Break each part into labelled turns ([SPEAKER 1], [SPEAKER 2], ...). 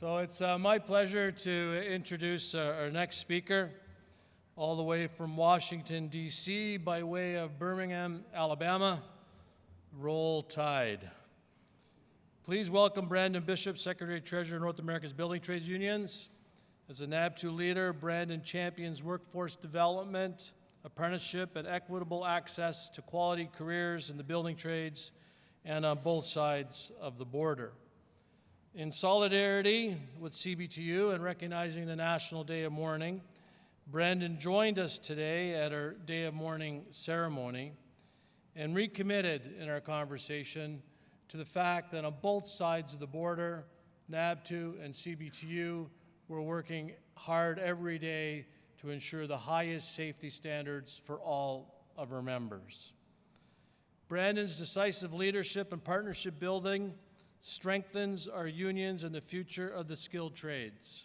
[SPEAKER 1] So it's my pleasure to introduce our next speaker, all the way from Washington, D.C., by way of Birmingham, Alabama. Roll Tide. Please welcome Brandon Bishop, Secretary-Treasurer of North America's Building Trades Unions. As a NABTU leader, Brandon champions workforce development, apprenticeship, and equitable access to quality careers in the building trades and on both sides of the border. In solidarity with CBTU and recognizing the National Day of Mourning, Brandon joined us today at our Day of Mourning ceremony and recommitted in our conversation to the fact that on both sides of the border, NABTU and CBTU were working hard every day to ensure the highest safety standards for all of our members. Brandon's decisive leadership and partnership building strengthens our unions and the future of the skilled trades.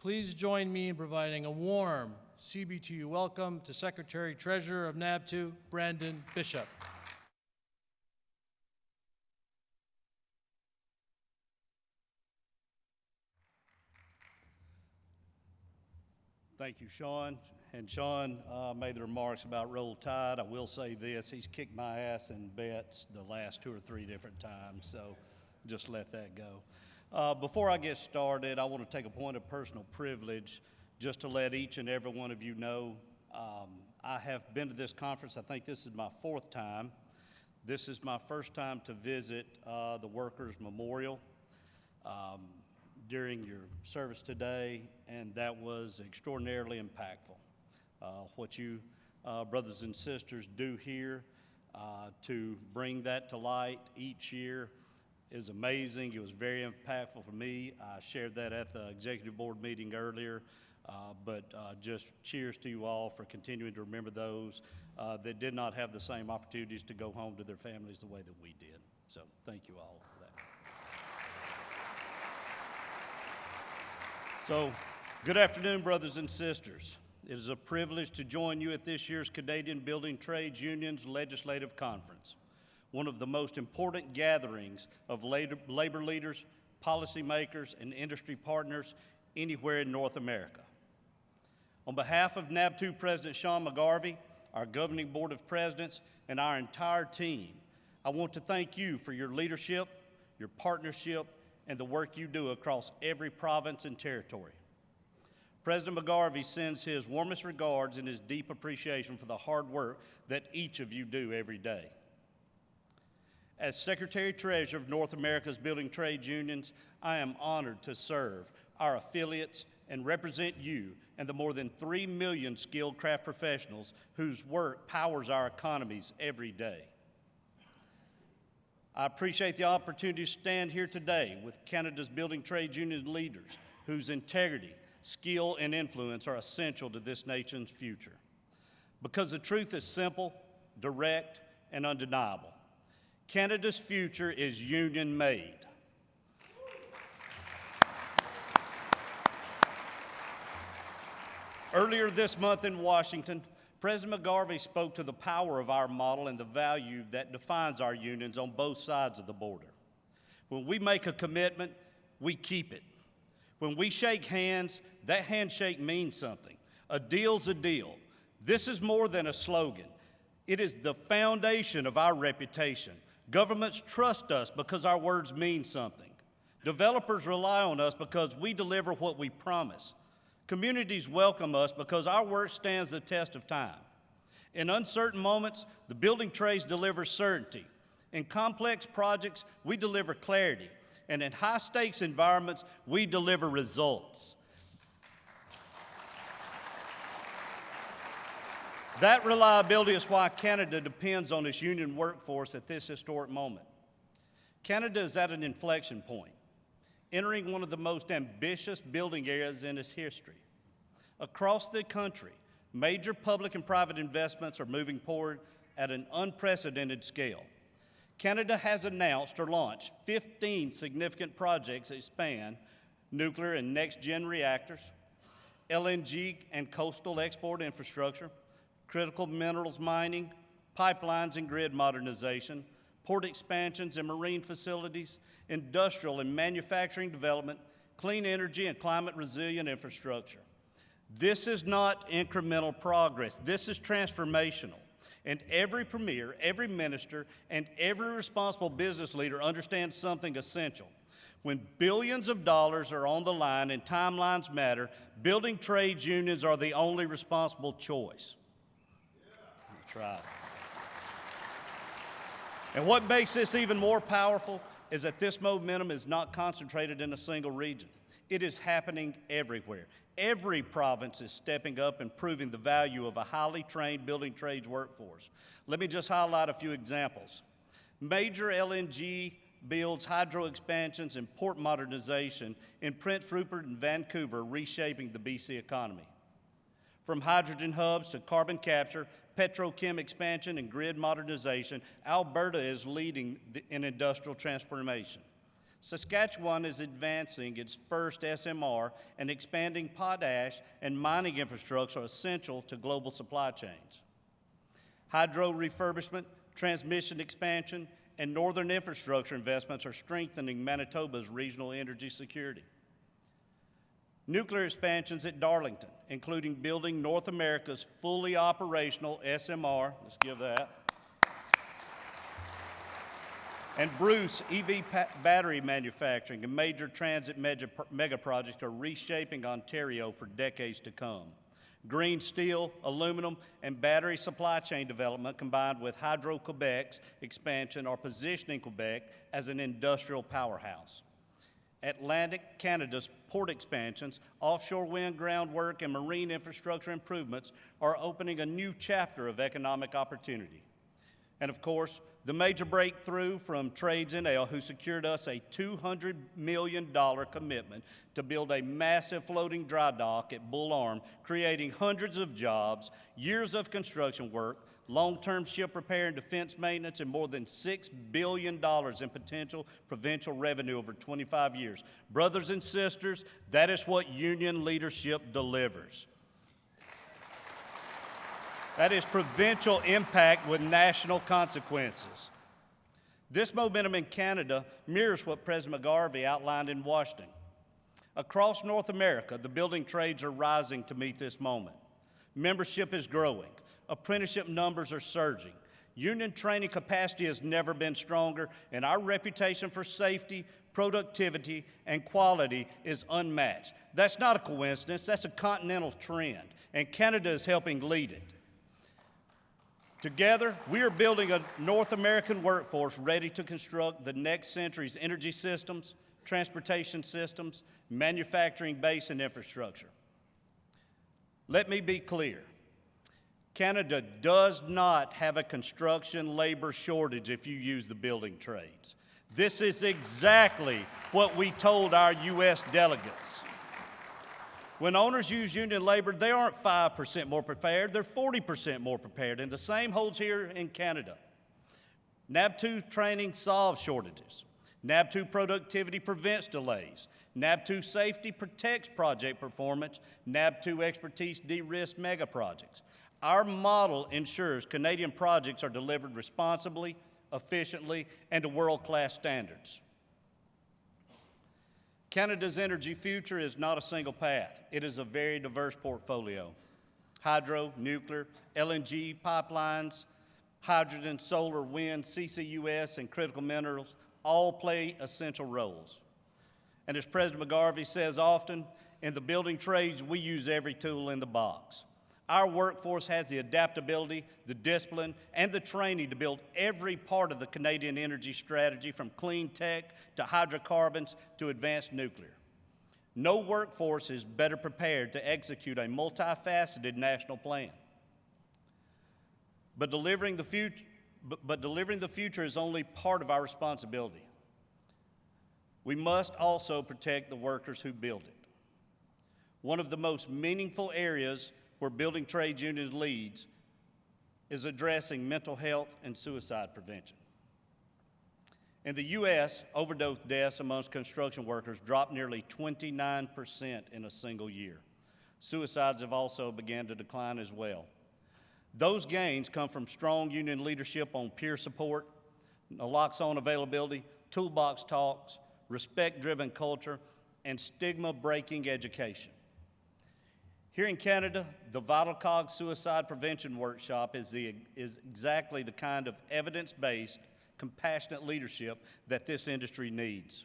[SPEAKER 1] Please join me in providing a warm CBTU welcome to Secretary-Treasurer of NABTU, Brandon Bishop.
[SPEAKER 2] Thank you, Sean. And Sean made the remarks about Roll Tide. I will say this, he's kicked my ass in bets the last 2 or 3 different times, so just let that go. Before I get started, I want to take a point of personal privilege just to let each and every one of you know I have been to this conference. I think this is my 4th time. This is my first time to visit the Workers' Memorial during your service today, and that was extraordinarily impactful. What you brothers and sisters do here to bring that to light each year is amazing. It was very impactful for me. I shared that at the executive board meeting earlier, but just cheers to you all for continuing to remember those that did not have the same opportunities to go home to their families the way that we did. So thank you all for that. So, good afternoon, brothers and sisters. It is a privilege to join you at this year's Canadian Building Trades Unions Legislative Conference, one of the most important gatherings of labor leaders, policymakers, and industry partners anywhere in North America. On behalf of NABTU President Sean McGarvey, our governing board of presidents, and our entire team, I want to thank you for your leadership, your partnership, and the work you do across every province and territory. President McGarvey sends his warmest regards and his deep appreciation for the hard work that each of you do every day. As Secretary-Treasurer of North America's Building Trades Unions, I am honored to serve our affiliates and represent you and the more than 3 million skilled craft professionals whose work powers our economies every day. I appreciate the opportunity to stand here today with Canada's Building Trades Union leaders whose integrity, skill, and influence are essential to this nation's future. Because the truth is simple, direct, and undeniable. Canada's future is union-made. Earlier this month in Washington, President McGarvey spoke to the power of our model and the value that defines our unions on both sides of the border. When we make a commitment, we keep it. When we shake hands, that handshake means something. A deal's a deal. This is more than a slogan. It is the foundation of our reputation. Governments trust us because our words mean something. Developers rely on us because we deliver what we promise. Communities welcome us because our work stands the test of time. In uncertain moments, the building trades deliver certainty. In complex projects, we deliver clarity. And in high-stakes environments, we deliver results. That reliability is why Canada depends on its union workforce at this historic moment. Canada is at an inflection point, entering one of the most ambitious building eras in its history. Across the country, major public and private investments are moving forward at an unprecedented scale. Canada has announced or launched 15 significant projects that span nuclear and next-gen reactors, LNG and coastal export infrastructure, critical minerals mining, pipelines and grid modernization, port expansions and marine facilities, industrial and manufacturing development, clean energy, and climate-resilient infrastructure. This is not incremental progress. This is transformational. And every premier, every minister, and every responsible business leader understands something essential. When billions of dollars are on the line and timelines matter, building trades unions are the only responsible choice. That's right. And what makes this even more powerful is that this momentum is not concentrated in a single region. It is happening everywhere. Every province is stepping up and proving the value of a highly trained building trades workforce. Let me just highlight a few examples. Major LNG builds, hydro expansions, and port modernization in Prince Rupert and Vancouver reshaping the BC economy. From hydrogen hubs to carbon capture, petrochem expansion, and grid modernization, Alberta is leading in industrial transformation. Saskatchewan is advancing its first SMR, and expanding potash and mining infrastructure are essential to global supply chains. Hydro refurbishment, transmission expansion, and northern infrastructure investments are strengthening Manitoba's regional energy security. Nuclear expansions at Darlington, including building North America's fully operational SMR, let's give that, and Bruce EV battery manufacturing and major transit mega projects are reshaping Ontario for decades to come. Green steel, aluminum, and battery supply chain development combined with Hydro-Quebec's expansion are positioning Quebec as an industrial powerhouse. Atlantic Canada's port expansions, offshore wind groundwork, and marine infrastructure improvements are opening a new chapter of economic opportunity. And of course, the major breakthrough from Trades NL, who secured us a $200 million commitment to build a massive floating dry dock at Bull Arm, creating hundreds of jobs, years of construction work, long-term ship repair and defense maintenance, and more than $6 billion in potential provincial revenue over 25 years. Brothers and sisters, that is what union leadership delivers. That is provincial impact with national consequences. This momentum in Canada mirrors what President McGarvey outlined in Washington. Across North America, the building trades are rising to meet this moment. Membership is growing. Apprenticeship numbers are surging. Union training capacity has never been stronger, and our reputation for safety, productivity, and quality is unmatched. That's not a coincidence, that's a continental trend, and Canada is helping lead it. Together, we are building a North American workforce ready to construct the next century's energy systems, transportation systems, manufacturing base, and infrastructure. Let me be clear. Canada does not have a construction labor shortage if you use the building trades. This is exactly what we told our U.S. delegates. When owners use union labor, they aren't 5% more prepared, they're 40% more prepared, and the same holds here in Canada. NABTU training solves shortages. NABTU productivity prevents delays. NABTU safety protects project performance. NABTU expertise de-risks mega projects. Our model ensures Canadian projects are delivered responsibly, efficiently, and to world-class standards. Canada's energy future is not a single path. It is a very diverse portfolio. Hydro, nuclear, LNG, pipelines, hydrogen, solar, wind, CCUS, and critical minerals all play essential roles. And as President McGarvey says often, in the building trades, we use every tool in the box. Our workforce has the adaptability, the discipline, and the training to build every part of the Canadian energy strategy, from clean tech to hydrocarbons to advanced nuclear. No workforce is better prepared to execute a multifaceted national plan. But delivering the future is only part of our responsibility. We must also protect the workers who build it. One of the most meaningful areas where building trades unions leads is addressing mental health and suicide prevention. In the U.S., overdose deaths amongst construction workers dropped nearly 29% in a single year. Suicides have also begun to decline as well. Those gains come from strong union leadership on peer support, naloxone availability, toolbox talks, respect-driven culture, and stigma-breaking education. Here in Canada, the Vital Cog Suicide Prevention Workshop is exactly the kind of evidence-based, compassionate leadership that this industry needs.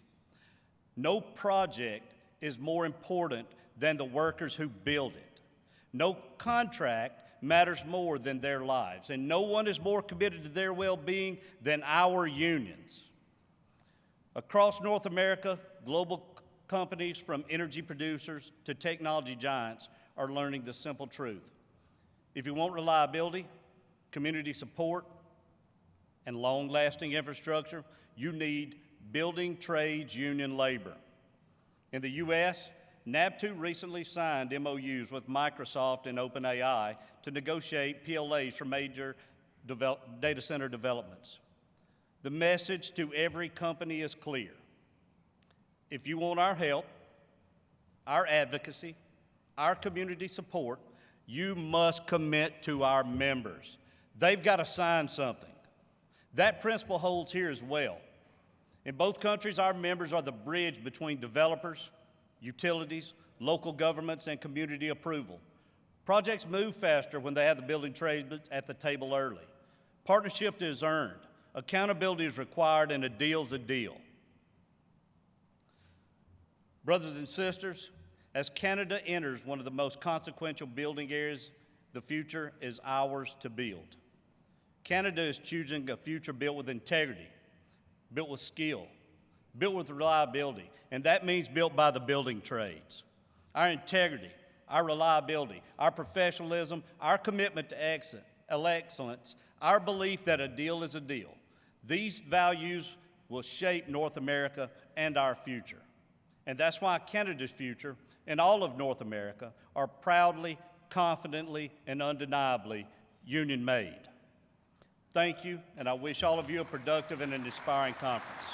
[SPEAKER 2] No project is more important than the workers who build it. No contract matters more than their lives, and no one is more committed to their well-being than our unions. Across North America, global companies from energy producers to technology giants are learning the simple truth. If you want reliability, community support, and long-lasting infrastructure, you need building trades union labor. In the U.S., NABTU recently signed MOUs with Microsoft and OpenAI to negotiate PLAs for major data center developments. The message to every company is clear. If you want our help, our advocacy, our community support, you must commit to our members. They've got to sign something. That principle holds here as well. In both countries, our members are the bridge between developers, utilities, local governments, and community approval. Projects move faster when they have the building trades at the table early. Partnership is earned, accountability is required, and a deal's a deal. Brothers and sisters, as Canada enters one of the most consequential building areas, the future is ours to build. Canada is choosing a future built with integrity, built with skill, built with reliability, and that means built by the building trades. Our integrity, our reliability, our professionalism, our commitment to excellence, our belief that a deal is a deal. These values will shape North America and our future. And that's why Canada's future and all of North America are proudly, confidently, and undeniably union-made. Thank you, and I wish all of you a productive and an inspiring conference.